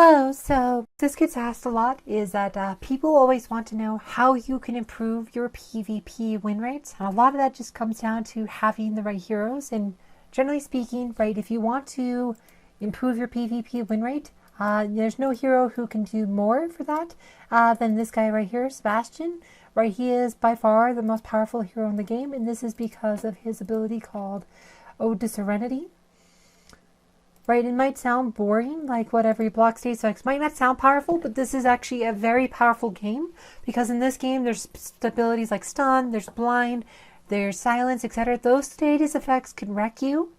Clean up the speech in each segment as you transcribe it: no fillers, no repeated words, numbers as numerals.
Hello! So this gets asked a lot is that people always want to know how you can improve your PvP win rates. And a lot of that just comes down to having the right heroes. And generally speaking, right, if you want to improve your PvP win rate, there's no hero who can do more for that than this guy right here, Sebastian. Right, he is by far the most powerful hero in the game, and this is because of his ability called Ode to Serenity. Right, it might sound boring, like what every block stage selects might not sound powerful, but this is actually a very powerful game, because in this game there's abilities like stun, there's blind, there's silence, etc. Those status effects can wreck you.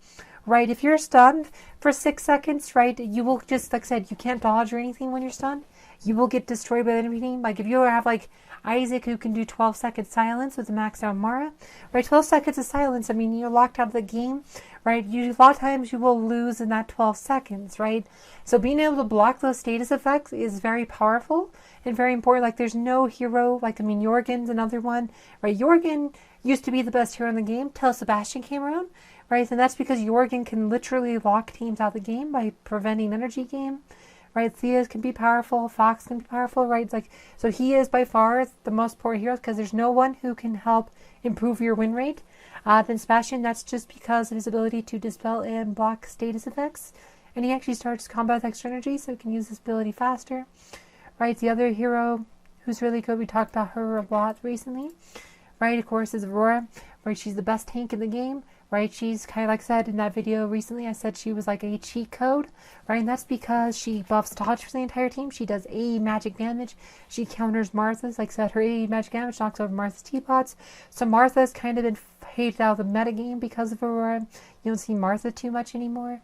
Right, if you're stunned for 6 seconds, right, you will just, like I said, you can't dodge or anything when you're stunned. You will get destroyed by the enemy team. Like if you have like Isaac who can do 12 seconds silence with a maxed out Mara, right, 12 seconds of silence, I mean, you're locked out of the game, right? A lot of times you will lose in that 12 seconds, right? So being able to block those status effects is very powerful and very important. Like there's no hero, like, I mean, Jorgen's another one, right? Jorgen used to be the best hero in the game till Sebastian came around, right? And that's because Jorgen can literally lock teams out of the game by preventing energy game. Right, Thea can be powerful, Fox can be powerful, right? It's like, so he is by far the most important hero because there's no one who can help improve your win rate than Sebastian. That's just because of his ability to dispel and block status effects. And he actually starts combat with extra energy, so he can use this ability faster. Right, the other hero who's really good, we talked about her a lot recently. Right, of course, is Aurora. Right, she's the best tank in the game. Right, she's kind of like I said in that video recently, I said she was like a cheat code, right, and that's because she buffs dodge for the entire team. She does AE magic damage. She counters Martha's, like I said, her AE magic damage knocks over Martha's teapots. So Martha's kind of been hated out of the metagame because of Aurora. You don't see Martha too much anymore.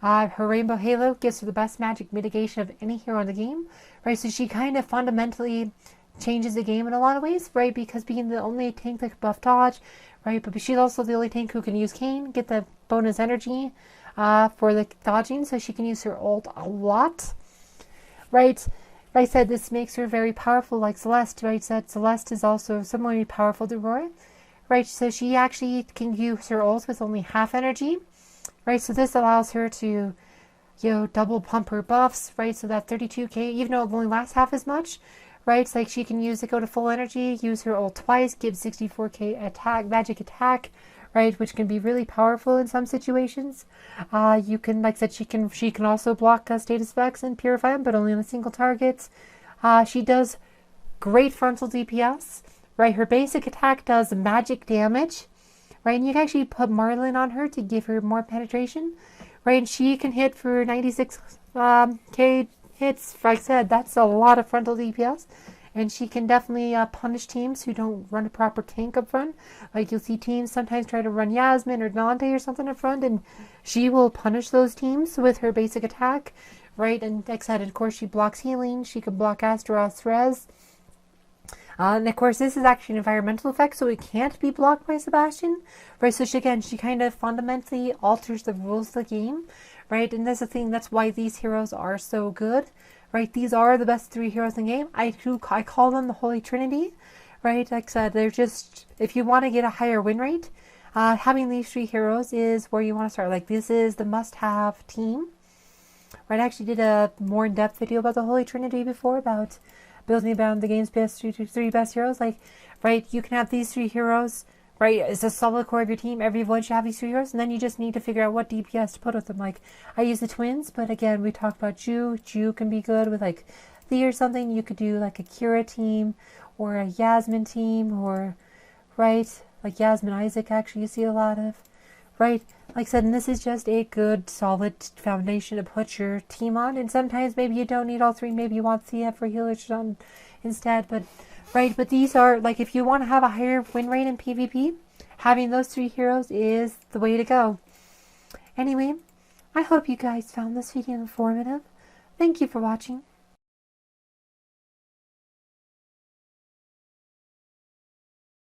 Her Rainbow Halo gives her the best magic mitigation of any hero in the game, right, so she kind of fundamentally changes the game in a lot of ways, right, because being the only tank that can buff dodge, right, but she's also the only tank who can use Kayn, get the bonus energy for the dodging, so she can use her ult a lot, right. Like I said, this makes her very powerful, like Celeste, right, said Celeste is also similarly powerful to Aurora, right, so she actually can use her ult with only half energy, right, so this allows her to, double pump her buffs, right, so that 32k, even though it only lasts half as much, right, it's like she can use it, go to full energy, use her ult twice, give 64k attack, magic attack, right, which can be really powerful in some situations. You can, like I said, she can also block status effects and purify them, but only on a single target. She does great frontal DPS, right, her basic attack does magic damage, right, and you can actually put Marlin on her to give her more penetration, right, and she can hit for 96k hits. Like I said, that's a lot of frontal DPS, and she can definitely punish teams who don't run a proper tank up front. Like you'll see teams sometimes try to run Yasmin or Dante or something up front, and she will punish those teams with her basic attack, right? And like I said, of course, she blocks healing. She can block Astaroth's res. And of course, this is actually an environmental effect, so it can't be blocked by Sebastian, right? So she kind of fundamentally alters the rules of the game, right? And that's the thing, that's why these heroes are so good, right? These are the best 3 heroes in the game. I call them the Holy Trinity, right? Like I said, they're just, if you want to get a higher win rate, having these 3 heroes is where you want to start. Like this is the must-have team, right? I actually did a more in-depth video about the Holy Trinity before, about building around the game's best 3 best heroes. Like, right, you can have these 3 heroes, right, it's a solid core of your team. Everyone should have these 3 heroes, and then you just need to figure out what DPS to put with them. Like, I use the twins, but again, we talked about Ju. Ju can be good with, like, Thea or something. You could do, like, a Kira team, or a Yasmin team, or, right, like Yasmin Isaac, actually, you see a lot of, right? Like I said, and this is just a good, solid foundation to put your team on. And sometimes maybe you don't need all 3. Maybe you want Thea for healers instead. But, right, but these are, like, if you want to have a higher win rate in PvP, having those 3 heroes is the way to go. Anyway, I hope you guys found this video informative. Thank you for watching.